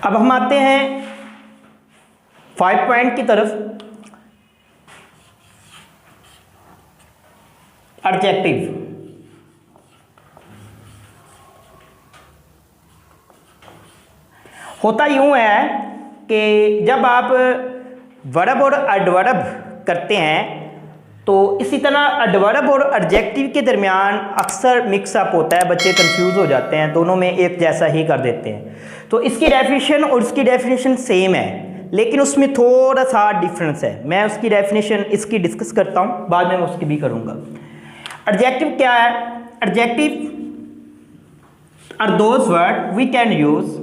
अब हम आते हैं 5 पॉइंट की तरफ। एडजेक्टिव। होता यूं है कि जब आप वर्ब और एडवर्ब करते हैं तो इसी तरह एडवर्ब और एडजेक्टिव के दरमियान अक्सर मिक्सअप होता है, बच्चे कंफ्यूज हो जाते हैं, दोनों में एक जैसा ही कर देते हैं। तो इसकी डेफिनेशन और इसकी डेफिनेशन सेम है, लेकिन उसमें थोड़ा सा डिफरेंस है। मैं उसकी डेफिनेशन इसकी डिस्कस करता हूँ, बाद में मैं उसकी भी करूँगा। एडजेक्टिव क्या है? Adjective are those word we can use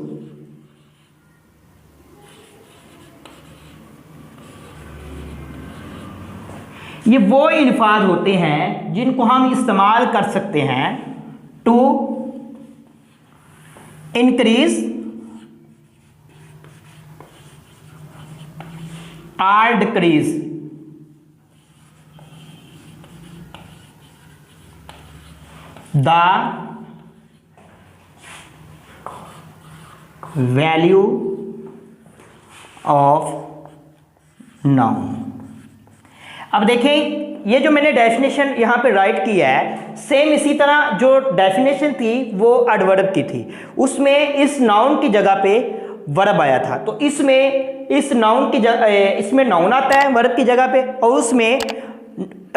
ये वो अल्फाज होते हैं जिनको हम इस्तेमाल कर सकते हैं टू इंक्रीज और decrease the value of noun. अब देखें, ये जो मैंने डेफिनेशन यहाँ पे राइट किया है, सेम इसी तरह जो डेफिनेशन थी वो एडवर्ब की थी। उसमें इस नाउन की जगह पे वर्ब आया था, तो इसमें इस नाउन की इसमें नाउन आता है वर्ब की जगह पे और उसमें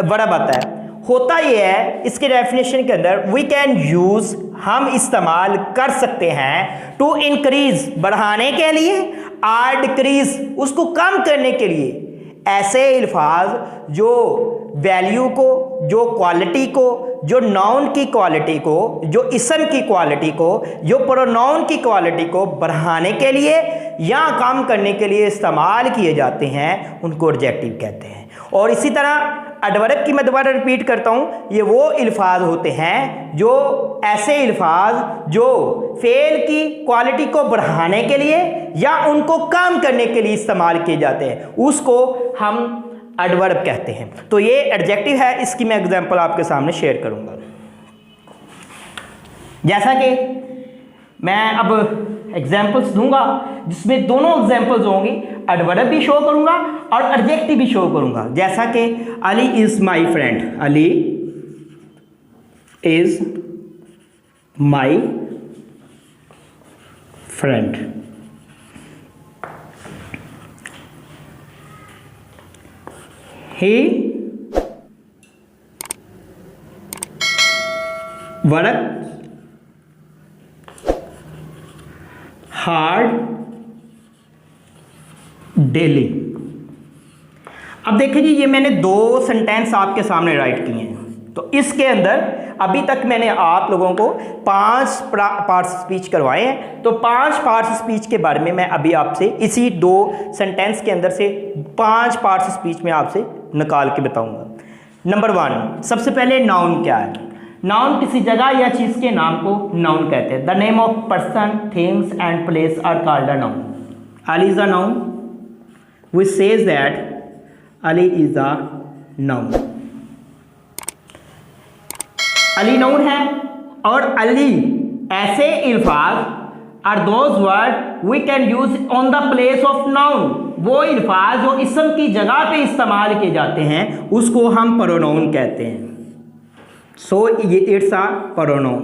वर्ब आता है। होता ये है इसके डेफिनेशन के अंदर वी कैन यूज, हम इस्तेमाल कर सकते हैं, टू इंक्रीज बढ़ाने के लिए, और डिक्रीज उसको कम करने के लिए, ऐसे अल्फाज जो वैल्यू को, जो क्वालिटी को, जो नाउन की क्वालिटी को, जो इसम की क्वालिटी को, जो प्रोनाउन की क्वालिटी को बढ़ाने के लिए या कम करने के लिए इस्तेमाल किए जाते हैं, उनको एडजेक्टिव कहते हैं। और इसी तरह एडवर्ब की मैं दोबारा रिपीट करता हूँ, ये वो अल्फाज होते हैं जो ऐसे अल्फाज जो फेल की क्वालिटी को बढ़ाने के लिए या उनको कम करने के लिए इस्तेमाल किए जाते हैं, उसको हम एडवर्ब कहते हैं। तो ये एडजेक्टिव है, इसकी मैं एग्जांपल आपके सामने शेयर करूंगा। जैसा कि मैं अब एग्जांपल्स दूंगा जिसमें दोनों एग्जांपल्स होंगी, एडवर्ब भी शो करूंगा और एडजेक्टिव भी शो करूंगा। जैसा कि Ali is my friend, Ali is my friend. He worked hard daily। अब देखिए जी, ये मैंने 2 सेंटेंस आपके सामने राइट किए हैं। तो इसके अंदर अभी तक मैंने आप लोगों को 5 पार्ट्स स्पीच करवाए हैं। तो 5 पार्ट्स स्पीच के बारे में मैं अभी आपसे इसी 2 सेंटेंस के अंदर से 5 पार्ट्स स्पीच में आपसे निकाल के बताऊंगा। नंबर 1, सबसे पहले नाउन क्या है? नाउन किसी जगह या चीज़ के नाम को नाउन कहते हैं। The name of person, things and place are called a noun. Ali is a noun, which says that Ali is a noun. Ali noun है और अली ऐसे अल्फाज are those word we can use on the place of noun. वो अल्फाज जो इसम की जगह पे इस्तेमाल किए जाते हैं उसको हम प्रोनाउन कहते हैं। सो ये इट्स अ प्रोनाउन।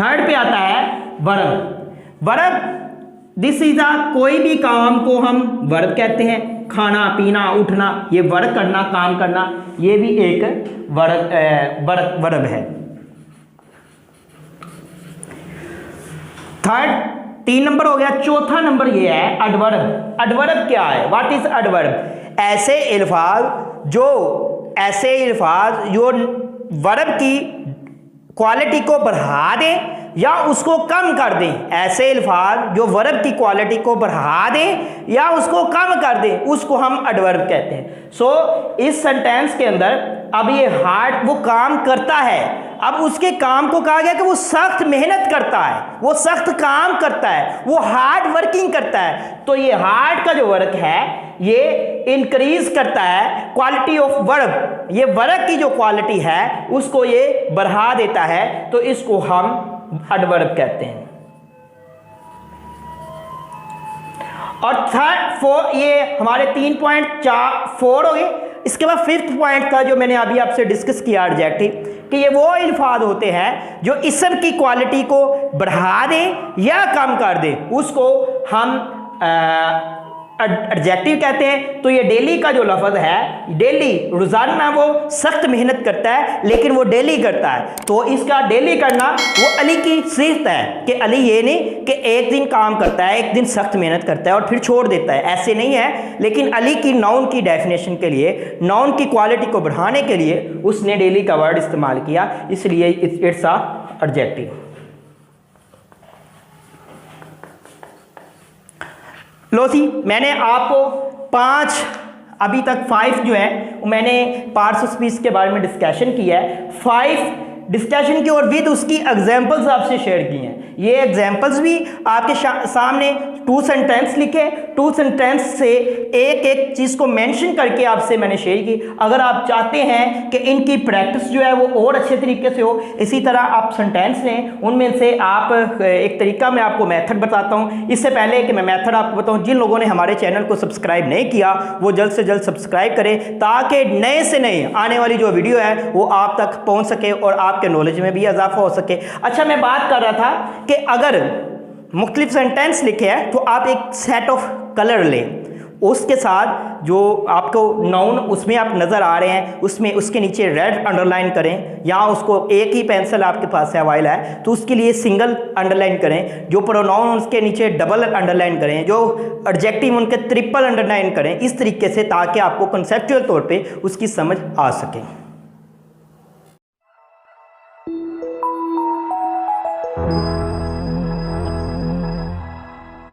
थर्ड पे आता है verb. Verb this is a, कोई भी काम को हम वर्ब कहते हैं। खाना, पीना, उठना, ये वर्क करना, काम करना, ये भी एक वर्ब है। थर्ड 3 नंबर हो गया। चौथा नंबर ये है एडवर्ब। एडवर्ब क्या है? What is adverb? ऐसे अल्फाज जो वर्ब की क्वालिटी को बढ़ा दें या उसको कम कर दें। ऐसे अल्फाज जो वर्ब की क्वालिटी को बढ़ा दें या उसको कम कर दें, उसको हम एडवर्ब कहते हैं। सो इस सेंटेंस के अंदर अब ये हार्ड, वो काम करता है, अब उसके काम को कहा गया कि वो सख्त मेहनत करता है, वो सख्त काम करता है, वो हार्ड वर्किंग करता है। तो ये हार्ड का जो वर्क है ये इंक्रीज करता है क्वालिटी ऑफ वर्ब, ये वर्ब की जो क्वालिटी है उसको ये बढ़ा देता है, तो इसको हम एडवर्ब कहते हैं। और थर्ड ये हमारे 3.4 हो गए। इसके बाद फिफ्थ पॉइंट था जो मैंने अभी आपसे डिस्कस किया एडजेक्टिव, कि ये वो अल्फाज होते हैं जो इसम की क्वालिटी को बढ़ा दें या कम कर दें, उसको हम एडजेक्टिव कहते हैं। तो ये डेली का जो लफ्ज़ है, डेली रोज़ाना वो सख्त मेहनत करता है लेकिन वो डेली करता है, तो इसका डेली करना वो अली की सिफत है कि अली ये नहीं कि एक दिन काम करता है, एक दिन सख्त मेहनत करता है और फिर छोड़ देता है, ऐसे नहीं है। लेकिन अली की नाउन की डेफिनेशन के लिए, नाउन की क्वालिटी को बढ़ाने के लिए उसने डेली का वर्ड इस्तेमाल किया, इसलिए इट्स अ एडजेक्टिव। लो सी, मैंने आपको 5 अभी तक 5 जो है मैंने पार्ट्स ऑफ स्पीच के बारे में डिस्कशन किया है। 5 डिस्कशन की और विद उसकी एग्जांपल्स आपसे शेयर की हैं। ये एग्जांपल्स भी आपके सामने 2 सेंटेंस लिखे, 2 सेंटेंस से एक एक चीज़ को मेंशन करके आपसे मैंने शेयर की। अगर आप चाहते हैं कि इनकी प्रैक्टिस जो है वो और अच्छे तरीके से हो, इसी तरह आप सेंटेंस लें, उनमें से आप एक तरीका मैं आपको मेथड बताता हूँ। इससे पहले कि मैं मेथड आपको बताऊँ, जिन लोगों ने हमारे चैनल को सब्सक्राइब नहीं किया वो जल्द से जल्द सब्सक्राइब करें, ताकि नए से नए आने वाली जो वीडियो है वो आप तक पहुँच सके और आपके नॉलेज में भी इजाफा हो सके। अच्छा, मैं बात कर रहा था कि अगर मुख्तलिफ सेंटेंस लिखे हैं तो आप एक सेट ऑफ कलर लें, उसके साथ जो आपको नाउन उसमें आप नज़र आ रहे हैं उसमें उसके नीचे रेड अंडरलाइन करें, या उसको एक ही पेंसिल आपके पास अवेलेबल है तो उसके लिए सिंगल अंडरलाइन करें, जो प्रोनाउन उसके नीचे डबल अंडरलाइन करें, जो एडजेक्टिव उनके ट्रिपल अंडरलाइन करें, इस तरीके से, ताकि आपको कंसेप्चुअल तौर पे उसकी समझ आ सके।